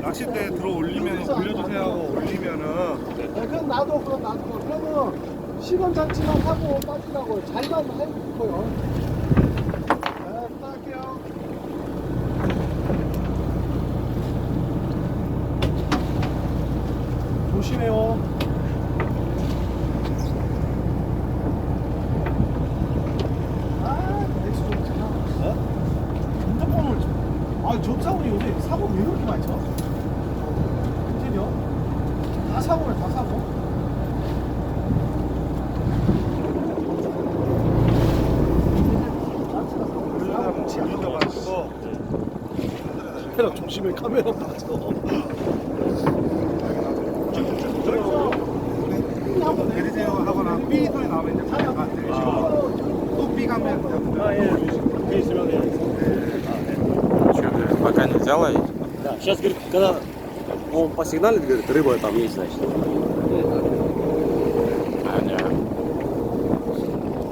낚싯대 들어 올리면 올려주세요 하고 올리면은 그럼 나도 그러면 시간 장치만 하고 빠지라고 잘만 해놓고요. 네, 부탁할게요. 조심해요. 엑스 좀 잘. 핸드폰을 전사고리 요새 사고 왜 이렇게 많이 쳐? 그죠? 다 사고네, 다 사고. 카메라 조심해, 카메라 맞아. 내리세요 하거나 삐 소리 나오면 이제 잠깐 내리시고 또삐 가면 Пока не взяла. Да, сейчас, говорит, когда он посигналит, говорит, рыба там есть, значит.